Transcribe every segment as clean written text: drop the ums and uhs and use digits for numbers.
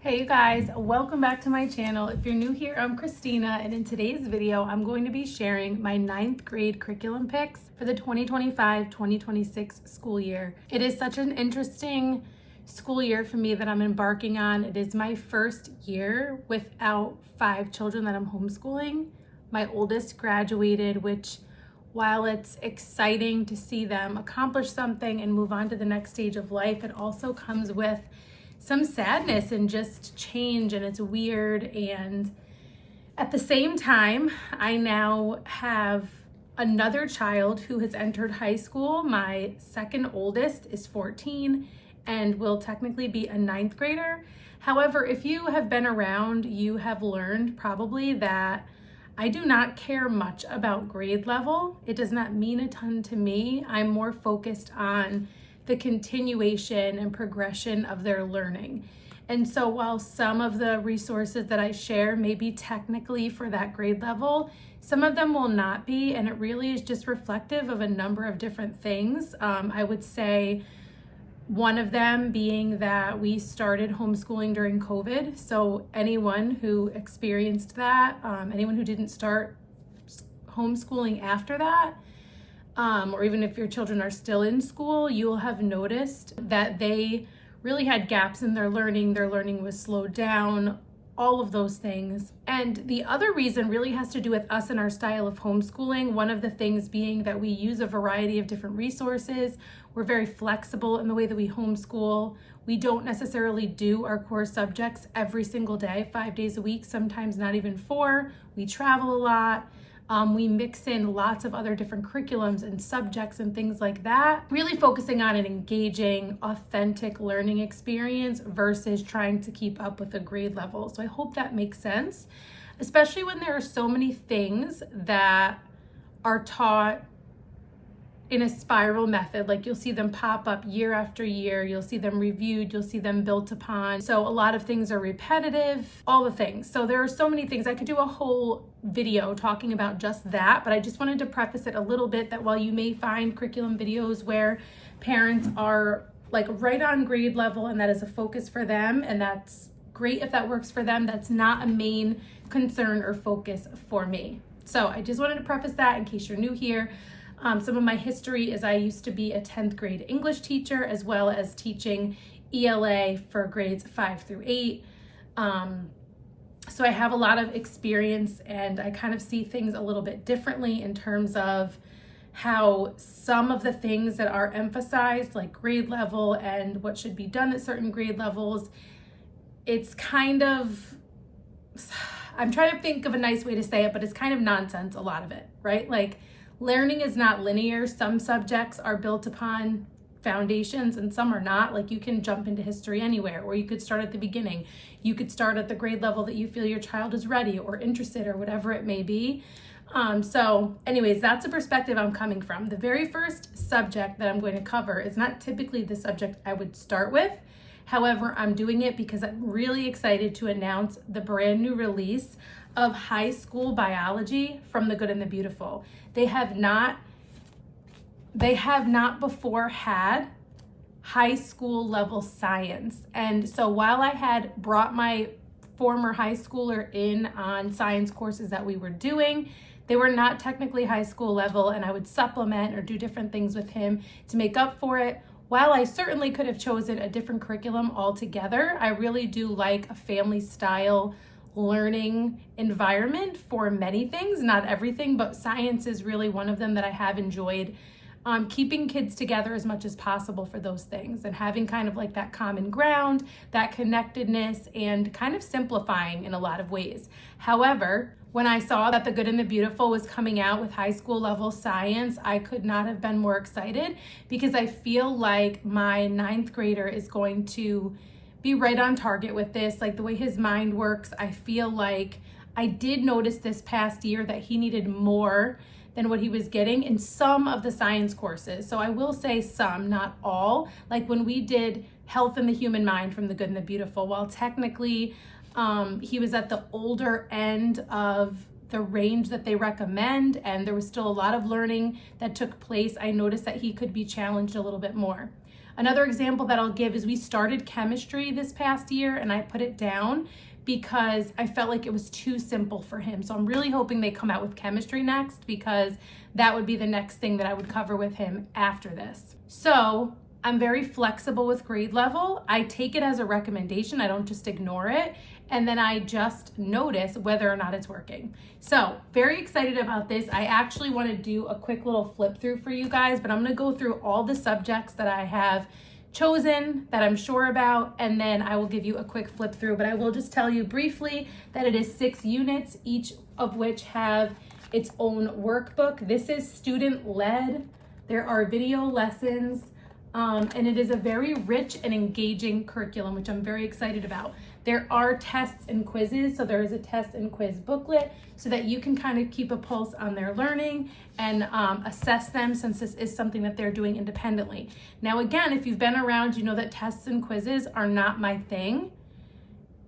Hey you guys, welcome back to my channel. If you're new here, I'm Christina, and in today's video, I'm going to be sharing my 9th grade curriculum picks for the 2025-2026 school year. It is such an interesting school year for me that I'm embarking on. It is my first year without 5 children that I'm homeschooling. My oldest graduated, which while it's exciting to see them accomplish something and move on to the next stage of life, it also comes with some sadness and just change, and it's weird. And at the same time, I now have another child who has entered high school. My second oldest is 14 and will technically be a 9th grader. However, if you have been around, you have learned probably that I do not care much about grade level. It does not mean a ton to me. I'm more focused on the continuation and progression of their learning. And so while some of the resources that I share may be technically for that grade level, some of them will not be, and it really is just reflective of a number of different things. I would say one of them being that we started homeschooling during COVID. So anyone who experienced that, anyone who didn't start homeschooling after that, or even if your children are still in school, you will have noticed that they really had gaps in their learning was slowed down, all of those things. And the other reason really has to do with us and our style of homeschooling. One of the things being that we use a variety of different resources. We're very flexible in the way that we homeschool. We don't necessarily do our core subjects every single day, 5 days a week, sometimes not even 4. We travel a lot. We mix in lots of other different curriculums and subjects and things like that, really focusing on an engaging, authentic learning experience versus trying to keep up with a grade level. So I hope that makes sense, especially when there are so many things that are taught in a spiral method. Like you'll see them pop up year after year, you'll see them reviewed, you'll see them built upon. So a lot of things are repetitive, all the things. So there are so many things. I could do a whole video talking about just that, but I just wanted to preface it a little bit that while you may find curriculum videos where parents are like right on grade level and that is a focus for them, and that's great if that works for them, that's not a main concern or focus for me. So I just wanted to preface that in case you're new here. Some of my history is I used to be a 10th grade English teacher as well as teaching ELA for grades 5 through 8. So I have a lot of experience and I kind of see things a little bit differently in terms of how some of the things that are emphasized, like grade level and what should be done at certain grade levels, it's kind of, I'm trying to think of a nice way to say it, but it's kind of nonsense, a lot of it, right? Like, learning is not linear. Some subjects are built upon foundations and some are not. Like you can jump into history anywhere, or you could start at the beginning. You could start at the grade level that you feel your child is ready or interested or whatever it may be. So anyways, that's a perspective I'm coming from. The very first subject that I'm going to cover is not typically the subject I would start with. However, I'm doing it because I'm really excited to announce the brand new release of high school biology from The Good and the Beautiful. They have not before had high school level science. And so while I had brought my former high schooler in on science courses that we were doing, they were not technically high school level, and I would supplement or do different things with him to make up for it. While I certainly could have chosen a different curriculum altogether, I really do like a family style learning environment for many things, not everything, but science is really one of them that I have enjoyed. Keeping kids together as much as possible for those things and having kind of like that common ground, that connectedness, and kind of simplifying in a lot of ways. However, when I saw that The Good and the Beautiful was coming out with high school level science, I could not have been more excited because I feel like my 9th grader is going to be right on target with this. Like the way his mind works, I feel like I did notice this past year that he needed more than what he was getting in some of the science courses. So I will say some, not all. Like when we did Health in the Human Mind from The Good and the Beautiful, while technically he was at the older end of the range that they recommend and there was still a lot of learning that took place, I noticed that he could be challenged a little bit more. Another example that I'll give is we started chemistry this past year and I put it down because I felt like it was too simple for him. So I'm really hoping they come out with chemistry next, because that would be the next thing that I would cover with him after this. So I'm very flexible with grade level. I take it as a recommendation. I don't just ignore it. And then I just notice whether or not it's working. So very excited about this. I actually want to do a quick little flip through for you guys, but I'm going to go through all the subjects that I have chosen that I'm sure about, and then I will give you a quick flip through. But I will just tell you briefly that it is 6 units, each of which have its own workbook. This is student led. There are video lessons, and it is a very rich and engaging curriculum, which I'm very excited about. There are tests and quizzes, so there is a test and quiz booklet so that you can kind of keep a pulse on their learning and assess them, since this is something that they're doing independently. Now, again, if you've been around, you know that tests and quizzes are not my thing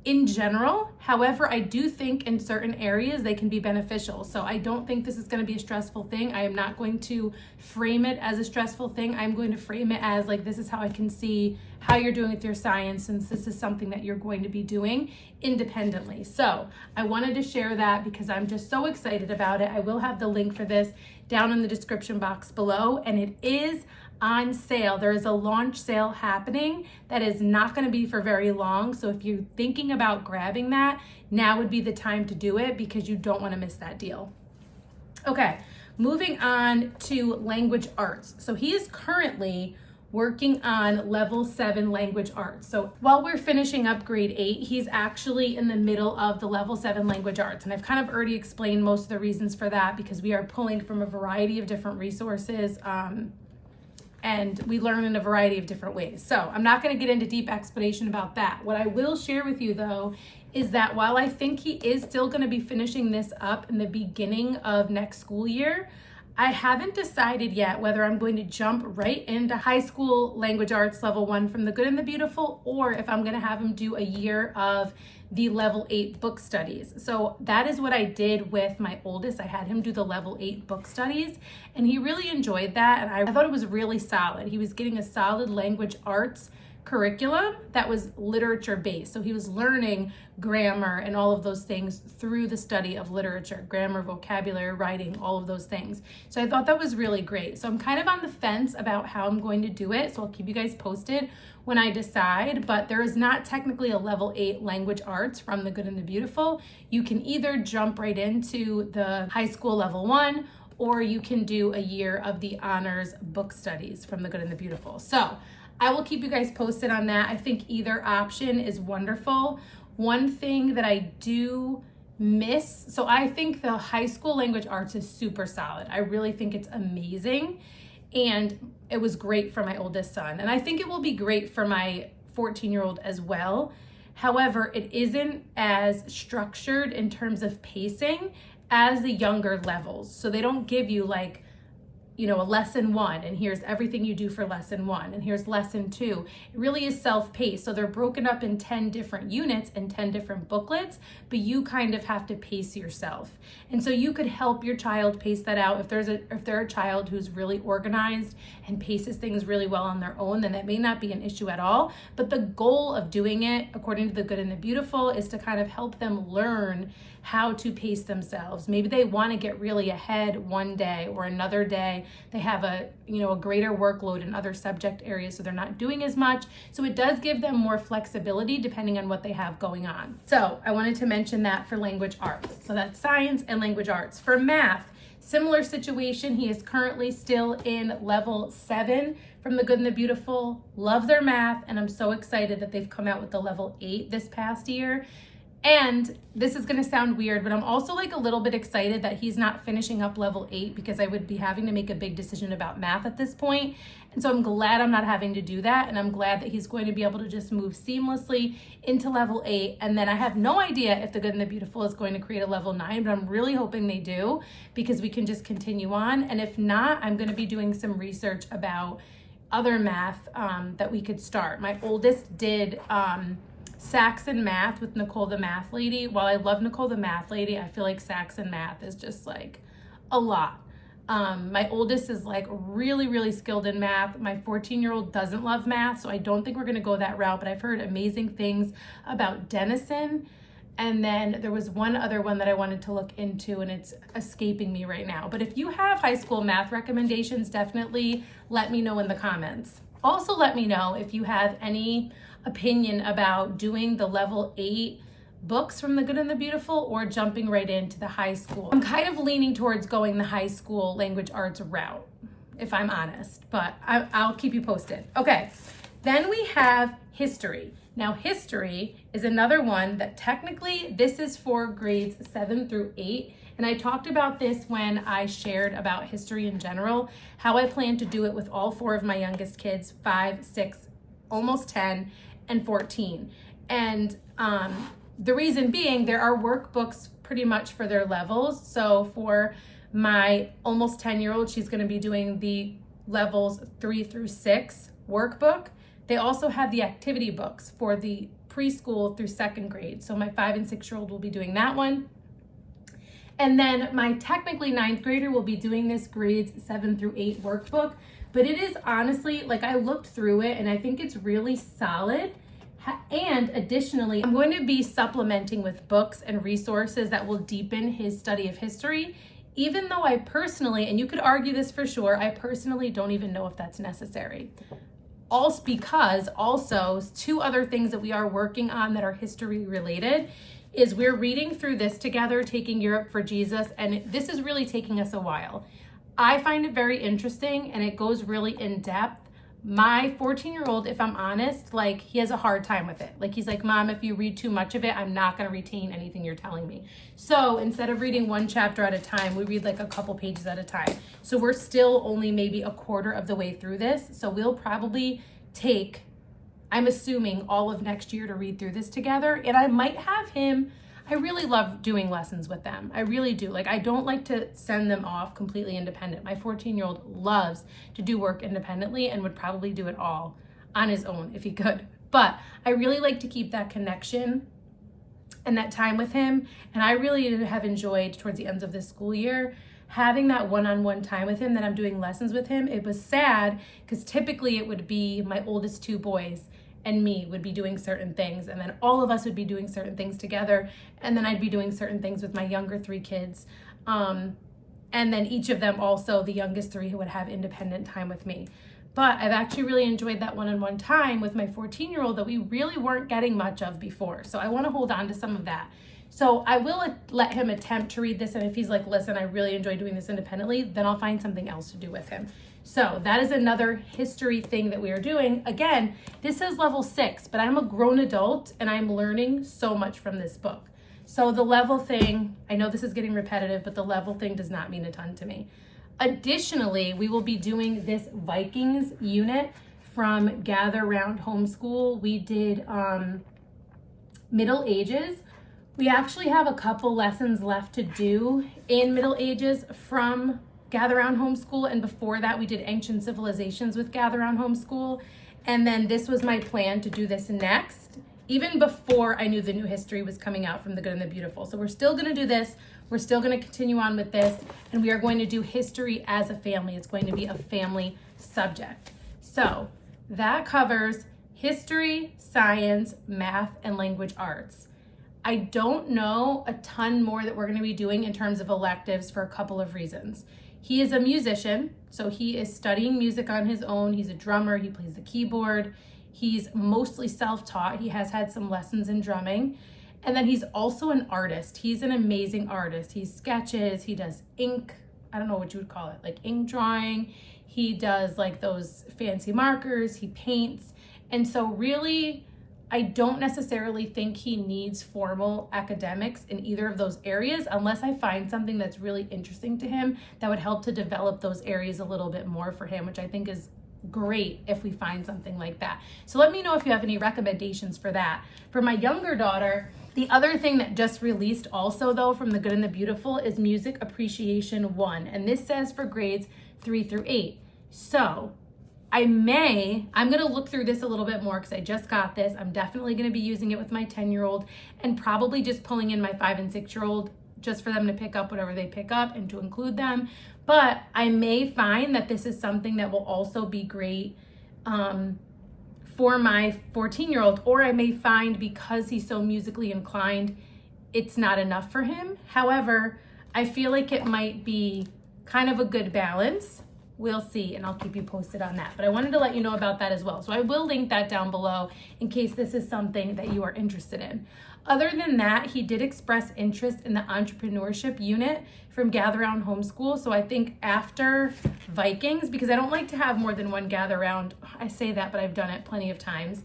in general. However, I do think in certain areas they can be beneficial. So I don't think this is going to be a stressful thing. I am not going to frame it as a stressful thing. I'm going to frame it as like, this is how I can see how you're doing with your science, since this is something that you're going to be doing independently. So I wanted to share that because I'm just so excited about it. I will have the link for this down in the description box below, and it is on sale. There is a launch sale happening that is not going to be for very long. So if you're thinking about grabbing that, now would be the time to do it, because you don't want to miss that deal. Okay, moving on to language arts. So he is currently working on level 7 language arts. So while we're finishing up grade 8, he's actually in the middle of the level 7 language arts. And I've kind of already explained most of the reasons for that, because we are pulling from a variety of different resources, and we learn in a variety of different ways. So I'm not going to get into deep explanation about that. What I will share with you though is that while I think he is still going to be finishing this up in the beginning of next school year, I haven't decided yet whether I'm going to jump right into high school language arts level 1 from the Good and the Beautiful, or if I'm going to have him do a year of the level 8 book studies. So that is what I did with my oldest. I had him do the level 8 book studies, and he really enjoyed that. And I thought it was really solid. He was getting a solid language arts curriculum that was literature based. So he was learning grammar and all of those things through the study of literature, grammar, vocabulary, writing, all of those things. So I thought that was really great. So I'm kind of on the fence about how I'm going to do it. So I'll keep you guys posted when I decide, but there is not technically a level 8 language arts from the Good and the Beautiful. You can either jump right into the high school level 1, or you can do a year of the honors book studies from the Good and the Beautiful. So I will keep you guys posted on that. I think either option is wonderful. One thing that I do miss, so I think the high school language arts is super solid. I really think it's amazing, and it was great for my oldest son. And I think it will be great for my 14-year-old as well. However, it isn't as structured in terms of pacing as the younger levels. So they don't give you like, you know, a lesson 1, and here's everything you do for lesson 1, and here's lesson 2. It really is self-paced. So they're broken up in 10 different units and 10 different booklets, but you kind of have to pace yourself. And so you could help your child pace that out. If they're a child who's really organized and paces things really well on their own, then that may not be an issue at all. But the goal of doing it, according to the Good and the Beautiful, is to kind of help them learn how to pace themselves. Maybe they want to get really ahead one day, or another day they have a greater workload in other subject areas, so they're not doing as much. So it does give them more flexibility depending on what they have going on. So I wanted to mention that for language arts. So that's science and language arts. For math, similar situation. He is currently still in level 7 from the Good and the Beautiful. Love their math, and I'm so excited that they've come out with the level 8 this past year. And this is going to sound weird, but I'm also like a little bit excited that he's not finishing up level 8, because I would be having to make a big decision about math at this point. And so I'm glad I'm not having to do that. And I'm glad that he's going to be able to just move seamlessly into level 8. And then I have no idea if the Good and the Beautiful is going to create a level 9, but I'm really hoping they do, because we can just continue on. And if not, I'm going to be doing some research about other math that we could start. My oldest did Saxon math with Nicole the Math Lady. While I love Nicole the Math Lady, I feel like Saxon math is just like a lot. My oldest is like really, really skilled in math. My 14-year-old doesn't love math, so I don't think we're gonna go that route, but I've heard amazing things about Denison. And then there was one other one that I wanted to look into, and it's escaping me right now. But if you have high school math recommendations, definitely let me know in the comments. Also, let me know if you have any opinion about doing the level 8 books from The Good and the Beautiful or jumping right into the high school. I'm kind of leaning towards going the high school language arts route, if I'm honest, but I'll keep you posted. Okay, then we have history. Now, history is another one that technically this is for grades 7 through 8. And I talked about this when I shared about history in general, how I plan to do it with all 4 of my youngest kids, 5, 6, almost 10, and 14. And the reason being, there are workbooks pretty much for their levels. So for my almost 10-year-old, she's going to be doing the levels 3 through 6 workbook. They also have the activity books for the preschool through 2nd grade. So my 5 and 6-year-old will be doing that one. And then my technically 9th grader will be doing this grades 7 through 8 workbook. But it is honestly, like, I looked through it and I think it's really solid. And additionally, I'm going to be supplementing with books and resources that will deepen his study of history, even though I personally, and you could argue this for sure, I personally don't even know if that's necessary. Also, because also 2 other things that we are working on that are history related is we're reading through this together, Taking Europe for Jesus, and this is really taking us a while. I find it very interesting and it goes really in depth. My 14-year-old, if I'm honest, like, he has a hard time with it. Like, he's like, Mom, if you read too much of it, I'm not going to retain anything you're telling me. So instead of reading 1 chapter at a time, we read like a couple pages at a time. So we're still only maybe a quarter of the way through this. So we'll probably take, I'm assuming, all of next year to read through this together. And I might have him, I really love doing lessons with them. I really do. Like, I don't like to send them off completely independent. My 14-year-old loves to do work independently and would probably do it all on his own if he could. But I really like to keep that connection and that time with him. And I really have enjoyed, towards the ends of this school year, having that one-on-one time with him, that I'm doing lessons with him. It was sad because typically it would be my oldest 2 boys and me would be doing certain things, and then all of us would be doing certain things together, and then I'd be doing certain things with my younger 3 kids. And then each of them also, the youngest 3, who would have independent time with me. But I've actually really enjoyed that one-on-one time with my 14-year-old that we really weren't getting much of before. So I want to hold on to some of that. So I will let him attempt to read this, and if he's like, listen, I really enjoy doing this independently, then I'll find something else to do with him. So that is another history thing that we are doing. Again, this is level 6, but I'm a grown adult and I'm learning so much from this book. So the level thing, I know this is getting repetitive, but the level thing does not mean a ton to me. Additionally, we will be doing this Vikings unit from Gather Round Homeschool. We did Middle Ages. We actually have a couple lessons left to do in Middle Ages from Gather Round Homeschool, and before that we did Ancient Civilizations with Gather Round Homeschool. And then this was my plan to do this next, even before I knew the new history was coming out from The Good and the Beautiful. So we're still going to do this. We're still going to continue on with this, and we are going to do history as a family. It's going to be a family subject. So that covers history, science, math, and language arts. I don't know a ton more that we're going to be doing in terms of electives for a couple of reasons. He is a musician, so he is studying music on his own. He's a drummer. He plays the keyboard. He's mostly self-taught. He has had some lessons in drumming. And then he's also an artist. He's an amazing artist. He sketches. He does ink. I don't know what you would call it, like ink drawing. He does like those fancy markers. He paints. And so really, I don't necessarily think he needs formal academics in either of those areas unless I find something that's really interesting to him that would help to develop those areas a little bit more for him, which I think is great if we find something like that. So let me know if you have any recommendations for that. For my younger daughter, the other thing that just released also though from The Good and the Beautiful is Music Appreciation 1, and this says for grades 3 through 8. So I'm going to look through this a little bit more because I just got this. I'm definitely going to be using it with my 10-year-old and probably just pulling in my 5 and 6-year-old just for them to pick up whatever they pick up and to include them. But I may find that this is something that will also be great for my 14-year-old, or I may find because he's so musically inclined, it's not enough for him. However, I feel like it might be kind of a good balance. We'll see, and I'll keep you posted on that. But I wanted to let you know about that as well. So I will link that down below in case this is something that you are interested in. Other than that, he did express interest in the entrepreneurship unit from Gather Round Homeschool. So I think after Vikings, because I don't like to have more than one gather round. I say that, but I've done it plenty of times.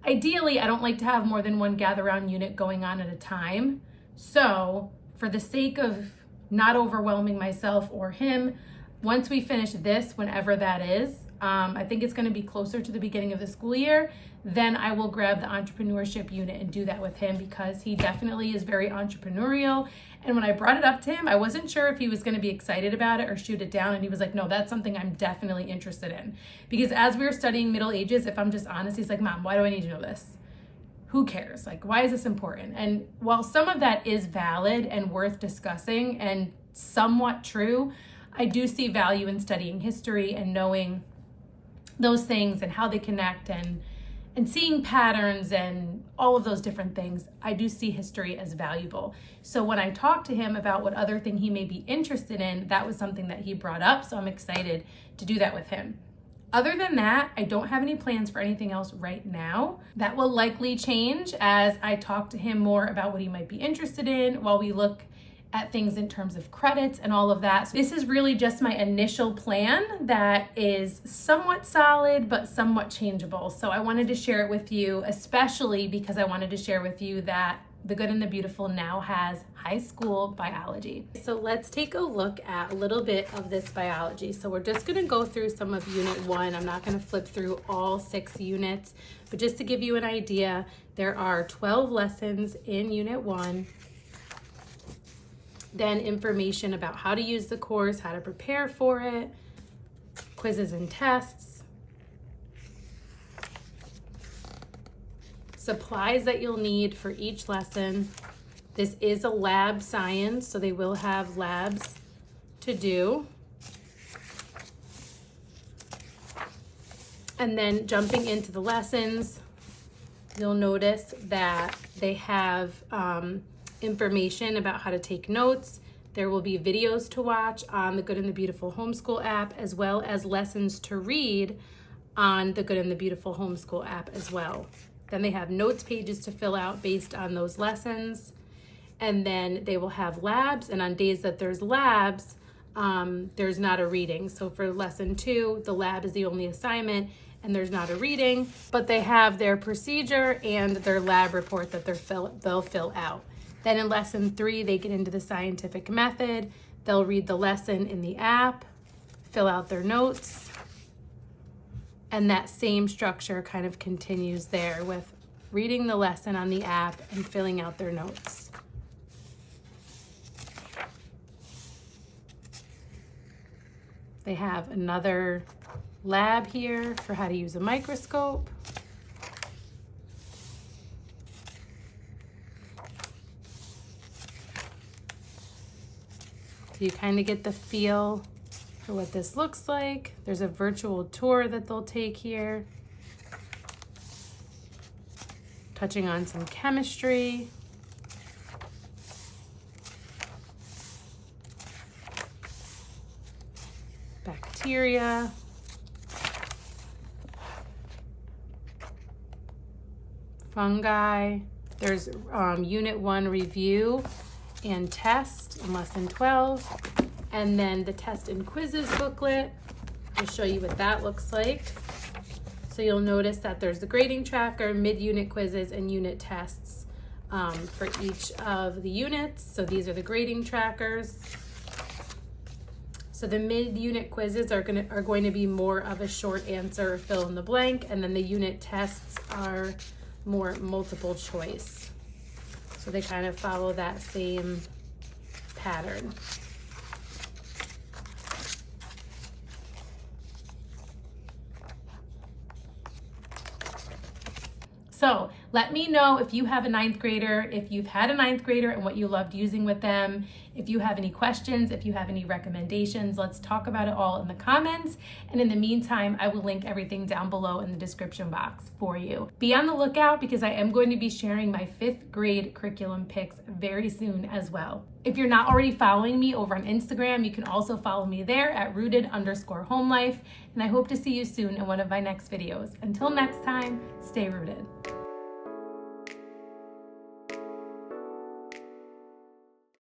Ideally, I don't like to have more than one gather round unit going on at a time. So for the sake of not overwhelming myself or him, once we finish this, whenever that is, I think it's going to be closer to the beginning of the school year, then I will grab the entrepreneurship unit and do that with him, because he definitely is very entrepreneurial. And when I brought it up to him, I wasn't sure if he was going to be excited about it or shoot it down. And he was like, no, that's something I'm definitely interested in. Because as we were studying Middle Ages, if I'm just honest, he's like, Mom, why do I need to know this? Who cares? Like, why is this important? And while some of that is valid and worth discussing and somewhat true, I do see value in studying history and knowing those things and how they connect and seeing patterns and all of those different things. I do see history as valuable. So when I talked to him about what other thing he may be interested in, that was something that he brought up. So I'm excited to do that with him. Other than that, I don't have any plans for anything else right now. That will likely change as I talk to him more about what he might be interested in while we look at things in terms of credits and all of that. So this is really just my initial plan that is somewhat solid, but somewhat changeable. So I wanted to share it with you, especially because I wanted to share with you that The Good and the Beautiful now has high school biology. So let's take a look at a little bit of this biology. So we're just gonna go through some of Unit 1. I'm not gonna flip through all 6 units, but just to give you an idea, there are 12 lessons in Unit 1. Then information about how to use the course, how to prepare for it, quizzes and tests, supplies that you'll need for each lesson. This is a lab science, so they will have labs to do. And then jumping into the lessons, you'll notice that they have information about how to take notes. There will be videos to watch on the Good and the Beautiful Homeschool app, as well as lessons to read on the Good and the Beautiful Homeschool app as well. Then they have notes pages to fill out based on those lessons. And then they will have labs, and on days that there's labs, there's not a reading. So for lesson 2, the lab is the only assignment and there's not a reading, but they have their procedure and their lab report that they'll fill out. Then in lesson 3, they get into the scientific method. They'll read the lesson in the app, fill out their notes, and that same structure kind of continues there with reading the lesson on the app and filling out their notes. They have another lab here for how to use a microscope. So you kind of get the feel for what this looks like. There's a virtual tour that they'll take here, touching on some chemistry. Bacteria. Fungi. There's Unit 1 review and test in lesson 12. And then the test and quizzes booklet. I'll show you what that looks like. So you'll notice that there's the grading tracker, mid-unit quizzes, and unit tests for each of the units. So these are the grading trackers. So the mid-unit quizzes are going to be more of a short answer, fill in the blank, and then the unit tests are more multiple choice. So they kind of follow that same pattern. So Let me know if you have a ninth grader, if you've had a ninth grader and what you loved using with them. If you have any questions, if you have any recommendations, let's talk about it all in the comments. And in the meantime, I will link everything down below in the description box for you. Be on the lookout because I am going to be sharing my 5th grade curriculum picks very soon as well. If you're not already following me over on Instagram, you can also follow me there at rooted_homelife. And I hope to see you soon in one of my next videos. Until next time, stay rooted.